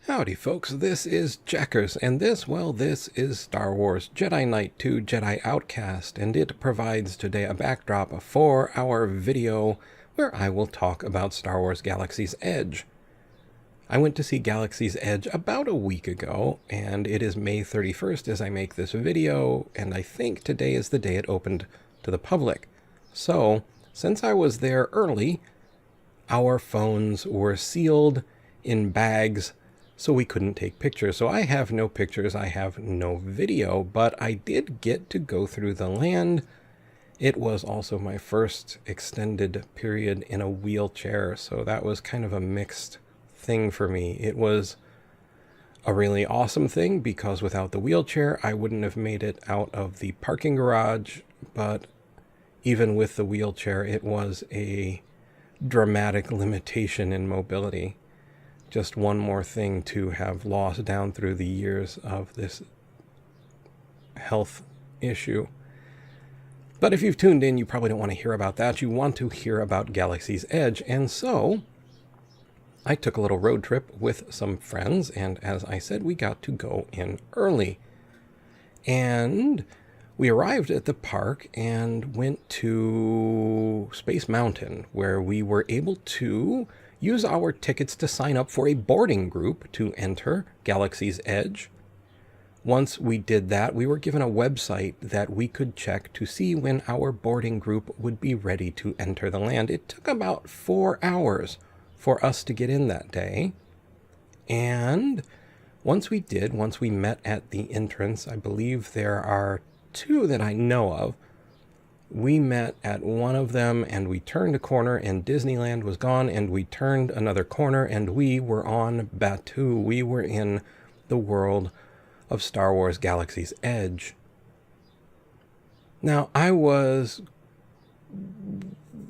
Howdy folks, this is Jackers, and this is Star Wars Jedi Knight 2 Jedi Outcast, and it provides today a backdrop for our video where I will talk about Star Wars Galaxy's Edge. I went to see Galaxy's Edge about a week ago, and it is May 31st as I make this video, and I think today is the day it opened to the public. So, since I was there early, our phones were sealed in bags, so we couldn't take pictures. So I have no pictures, I have no video, but I did get to go through the land. It was also my first extended period in a wheelchair, so that was kind of a mixed thing for me. It was a really awesome thing because without the wheelchair, I wouldn't have made it out of the parking garage, but even with the wheelchair, it was a dramatic limitation in mobility. Just one more thing to have lost down through the years of this health issue. But if you've tuned in, you probably don't want to hear about that. You want to hear about Galaxy's Edge. And so I took a little road trip with some friends. And as I said, we got to go in early. And we arrived at the park and went to Space Mountain, where we were able to use our tickets to sign up for a boarding group to enter Galaxy's Edge. Once we did that, we were given a website that we could check to see when our boarding group would be ready to enter the land. It took about 4 hours for us to get in that day. And once we met at the entrance, I believe there are 2 that I know of. We met at one of them and we turned a corner and Disneyland was gone, and we turned another corner and we were on Batuu. We were in the world of Star Wars Galaxy's Edge. Now, I was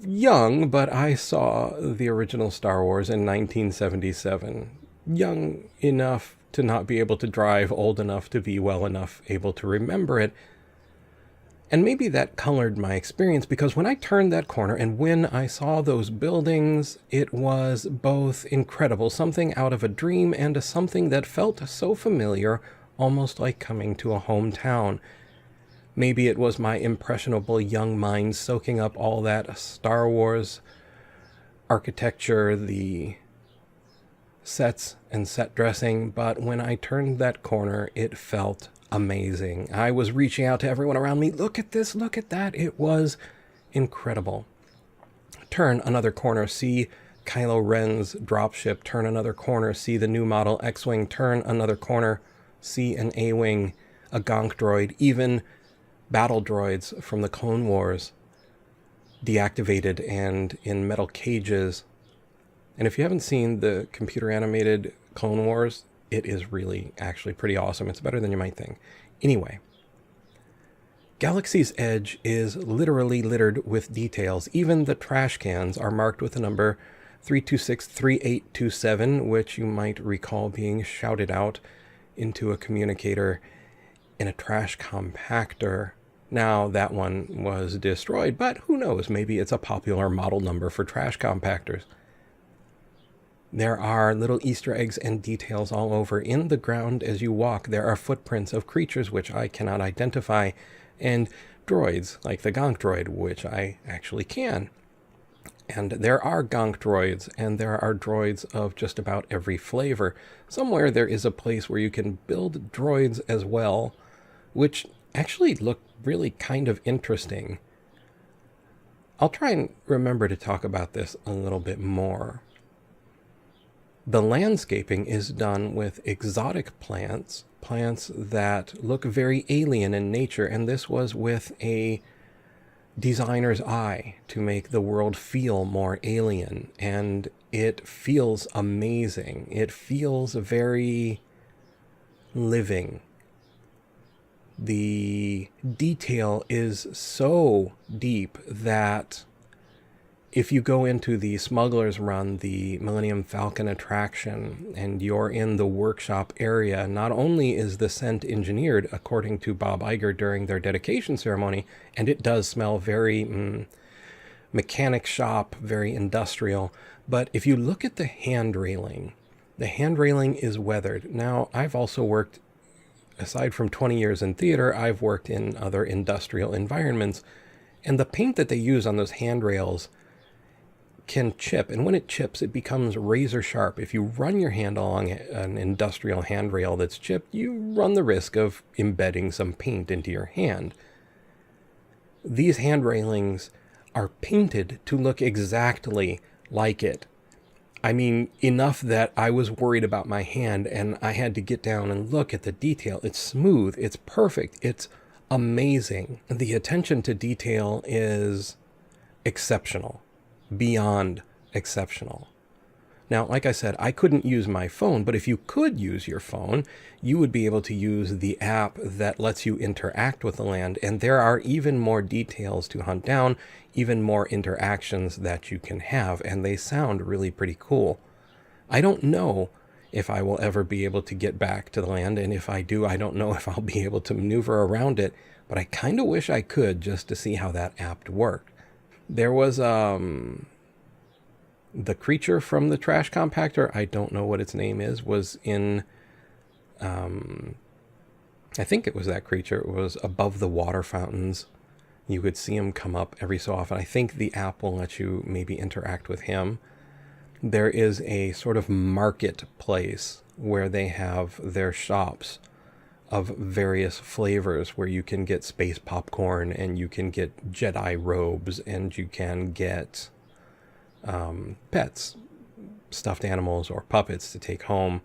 young, but I saw the original Star Wars in 1977. Young enough to not be able to drive, old enough to be well enough able to remember it. And maybe that colored my experience, because when I turned that corner and when I saw those buildings, it was both incredible, something out of a dream, and something that felt so familiar, almost like coming to a hometown. Maybe it was my impressionable young mind soaking up all that Star Wars architecture, the sets and set dressing, but when I turned that corner, it felt amazing. I was reaching out to everyone around me. Look at this, look at that. It was incredible. Turn another corner, see Kylo Ren's dropship. Turn another corner, see the new model X-Wing. Turn another corner, see an A-Wing, a Gonk droid, even battle droids from the Clone Wars deactivated and in metal cages. And if you haven't seen the computer animated Clone Wars, it is really actually pretty awesome. It's better than you might think. Anyway, Galaxy's Edge is literally littered with details. Even the trash cans are marked with the number 3263827, which you might recall being shouted out into a communicator in a trash compactor. Now that one was destroyed, but who knows? Maybe it's a popular model number for trash compactors. There are little Easter eggs and details all over. In the ground as you walk, there are footprints of creatures which I cannot identify, and droids, like the Gonk droid, which I actually can. And there are Gonk droids, and there are droids of just about every flavor. Somewhere there is a place where you can build droids as well, which actually look really kind of interesting. I'll try and remember to talk about this a little bit more. The landscaping is done with exotic plants that look very alien in nature, and this was with a designer's eye to make the world feel more alien, and it feels amazing. It feels very living. The detail is so deep that if you go into the Smuggler's Run, the Millennium Falcon attraction, and you're in the workshop area, not only is the scent engineered according to Bob Iger during their dedication ceremony, and it does smell very mechanic shop, very industrial, but if you look at the hand railing The hand railing is weathered. Now, I've also worked, aside from 20 years in theater, I've worked in other industrial environments, and the paint that they use on those handrails can chip, and when it chips, it becomes razor sharp. If you run your hand along an industrial handrail that's chipped, you run the risk of embedding some paint into your hand. These hand railings are painted to look exactly like it. I mean, enough that I was worried about my hand and I had to get down and look at the detail. It's smooth, it's perfect, it's amazing. The attention to detail is exceptional, beyond exceptional. Now, like I said, I couldn't use my phone, but if you could use your phone, you would be able to use the app that lets you interact with the land, and there are even more details to hunt down, even more interactions that you can have, and they sound really pretty cool. I don't know if I will ever be able to get back to the land, and if I do, I don't know if I'll be able to maneuver around it, but I kind of wish I could just to see how that app worked. There was the creature from the trash compactor, I don't know what its name is, was in, I think it was that creature. It was above the water fountains. You could see him come up every so often. I think the app will let you maybe interact with him. There is a sort of marketplace where they have their shops of various flavors, where you can get space popcorn and you can get Jedi robes and you can get pets, stuffed animals or puppets to take home.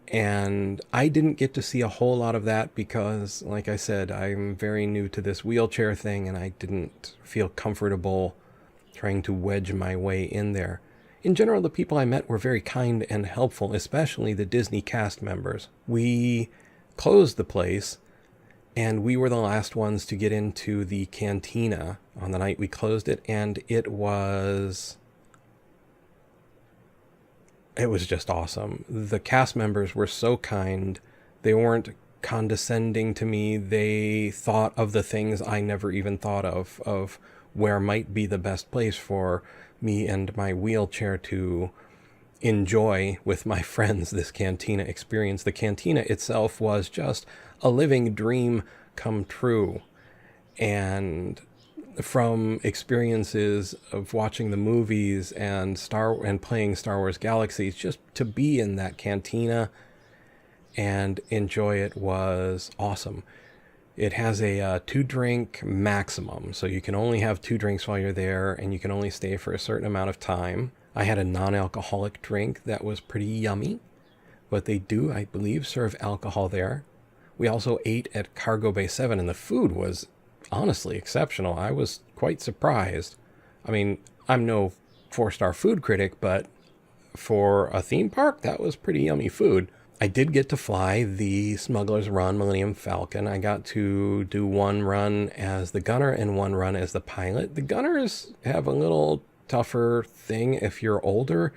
And I didn't get to see a whole lot of that because, like I said, I'm very new to this wheelchair thing and I didn't feel comfortable trying to wedge my way in there. In general, the people I met were very kind and helpful, especially the Disney cast members. We closed the place and we were the last ones to get into the cantina on the night we closed it, and it was just awesome. The cast members were so kind. They weren't condescending to me. They thought of the things I never even thought of where might be the best place for me and my wheelchair to enjoy with my friends this cantina experience. The cantina itself was just a living dream come true. And from experiences of watching the movies and playing Star Wars Galaxies, just to be in that cantina and enjoy it was awesome. It has a 2-drink maximum, so you can only have 2 drinks while you're there, and you can only stay for a certain amount of time. I had a non-alcoholic drink that was pretty yummy, but they do, I believe, serve alcohol there. We also ate at Cargo Bay 7, and the food was honestly exceptional. I was quite surprised. I mean, I'm no 4-star food critic, but for a theme park, that was pretty yummy food. I did get to fly the Smuggler's Run Millennium Falcon. I got to do one run as the gunner and one run as the pilot. The gunners have a little tougher thing if you're older,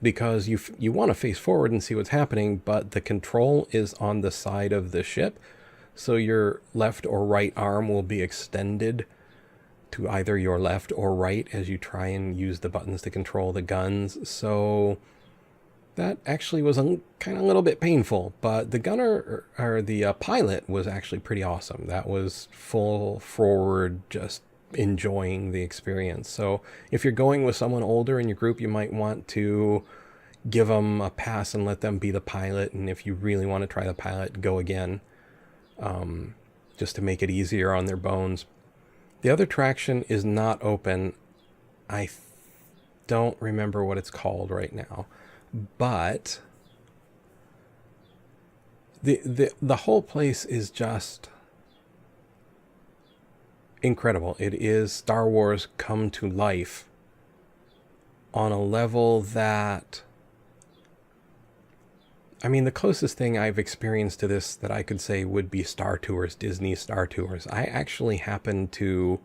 because you want to face forward and see what's happening, but the control is on the side of the ship, so your left or right arm will be extended to either your left or right as you try and use the buttons to control the guns. So that actually was a little bit painful, but the gunner or the pilot was actually pretty awesome. That was full forward, just enjoying the experience. So if you're going with someone older in your group, you might want to give them a pass and let them be the pilot. And if you really want to try the pilot, go again, just to make it easier on their bones. The other attraction is not open. I don't remember what it's called right now, but the whole place is just incredible. It is Star Wars come to life on a level that, I mean, the closest thing I've experienced to this that I could say would be Star Tours, Disney Star Tours. I actually happened to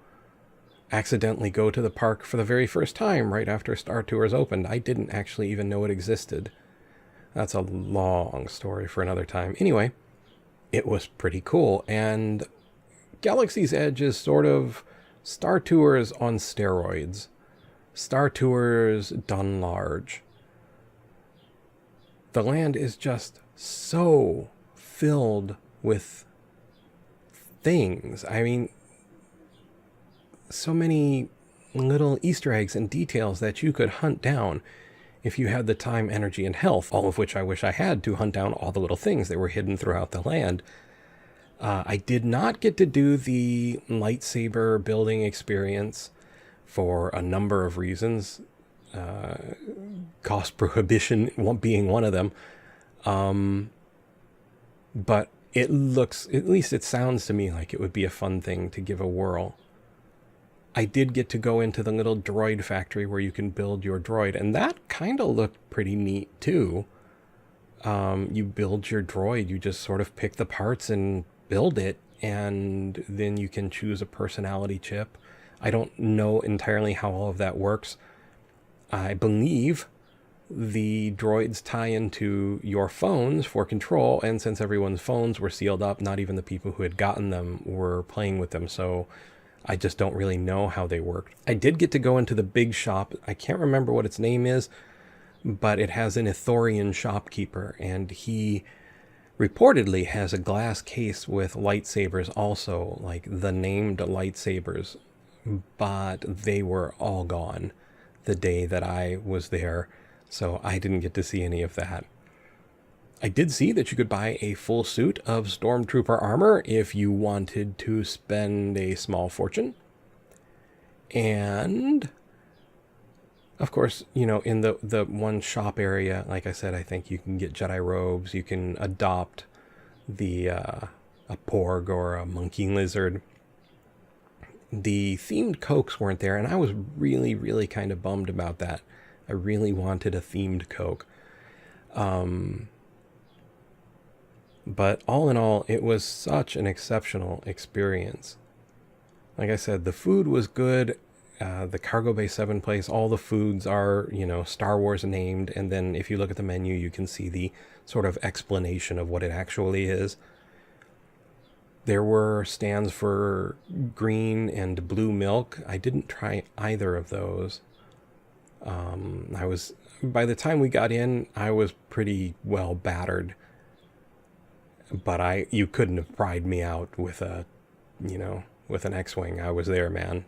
accidentally go to the park for the very first time right after Star Tours opened. I didn't actually even know it existed. That's a long story for another time. Anyway, it was pretty cool, and Galaxy's Edge is sort of Star Tours on steroids. Star Tours done large. The land is just so filled with things. I mean, so many little Easter eggs and details that you could hunt down if you had the time, energy, and health, all of which I wish I had to hunt down all the little things that were hidden throughout the land. I did not get to do the lightsaber building experience for a number of reasons. Cost prohibition being one of them. But it looks, at least it sounds to me like it would be a fun thing to give a whirl. I did get to go into the little droid factory where you can build your droid, and that kind of looked pretty neat too. You build your droid, you just sort of pick the parts and build it, and then you can choose a personality chip. I don't know entirely how all of that works. I believe the droids tie into your phones for control, and since everyone's phones were sealed up, not even the people who had gotten them were playing with them, so I just don't really know how they worked. I did get to go into the big shop. I can't remember what its name is, but it has an Ithorian shopkeeper, and he reportedly has a glass case with lightsabers also, like the named lightsabers, but they were all gone the day that I was there, so I didn't get to see any of that. I did see that you could buy a full suit of Stormtrooper armor if you wanted to spend a small fortune. And, of course, you know, in the one shop area, like I said, I think you can get Jedi robes. You can adopt a porg or a monkey lizard. The themed Cokes weren't there, and I was really, really kind of bummed about that. I really wanted a themed Coke. But all in all, it was such an exceptional experience. Like I said, the food was good. The Cargo Bay 7 place, all the foods are, you know, Star Wars named. And then if you look at the menu, you can see the sort of explanation of what it actually is. There were stands for green and blue milk. I didn't try either of those. By the time we got in, I was pretty well battered. But you couldn't have pried me out with with an X-Wing. I was there, man.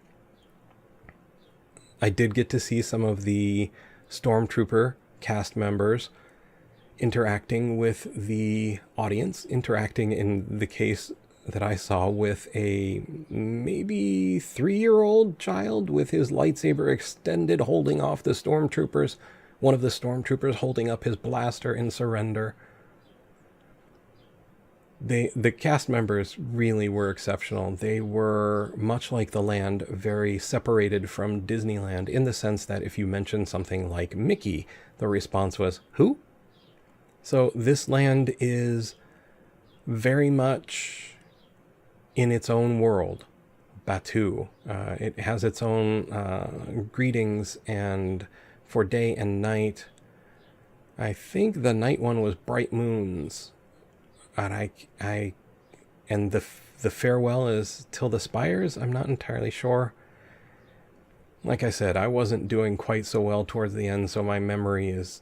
I did get to see some of the Stormtrooper cast members interacting with the audience, interacting in the case that I saw with a maybe 3-year-old child with his lightsaber extended, holding off the Stormtroopers, one of the Stormtroopers holding up his blaster in surrender. The cast members really were exceptional. They were, much like the land, very separated from Disneyland in the sense that if you mentioned something like Mickey, the response was, "Who?" So this land is very much in its own world, Batuu. It has its own greetings, and for day and night, I think the night one was bright moons. And and the farewell is till the spires. I'm not entirely sure. Like I said, I wasn't doing quite so well towards the end, so my memory is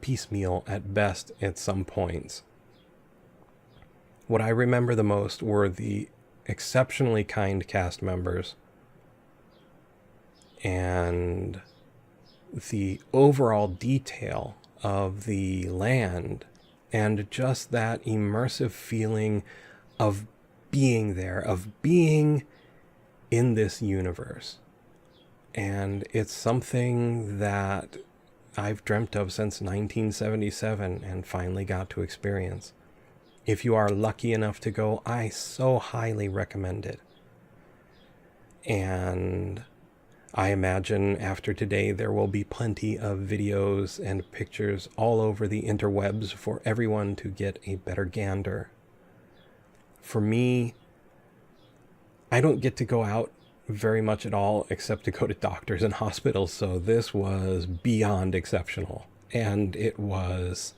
piecemeal at best at some points. What I remember the most were the exceptionally kind cast members and the overall detail of the land, and just that immersive feeling of being there, of being in this universe. And it's something that I've dreamt of since 1977 and finally got to experience. If you are lucky enough to go, I so highly recommend it. And I imagine after today there will be plenty of videos and pictures all over the interwebs for everyone to get a better gander. For me, I don't get to go out very much at all except to go to doctors and hospitals, so this was beyond exceptional. And it was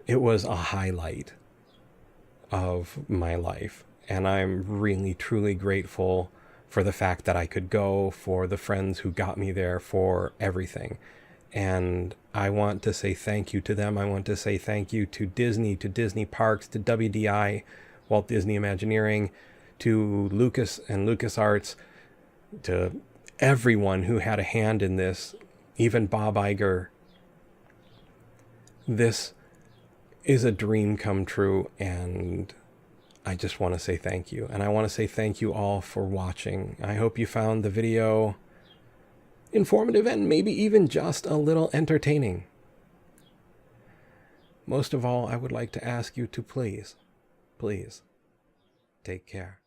a highlight of my life. And I'm really, truly grateful for the fact that I could go, for the friends who got me there, for everything. And I want to say thank you to them. I want to say thank you to Disney Parks, to WDI, Walt Disney Imagineering, to Lucas and LucasArts, to everyone who had a hand in this, even Bob Iger. This is a dream come true, and I just want to say thank you. And I want to say thank you all for watching. I hope you found the video informative and maybe even just a little entertaining. Most of all, I would like to ask you to please take care.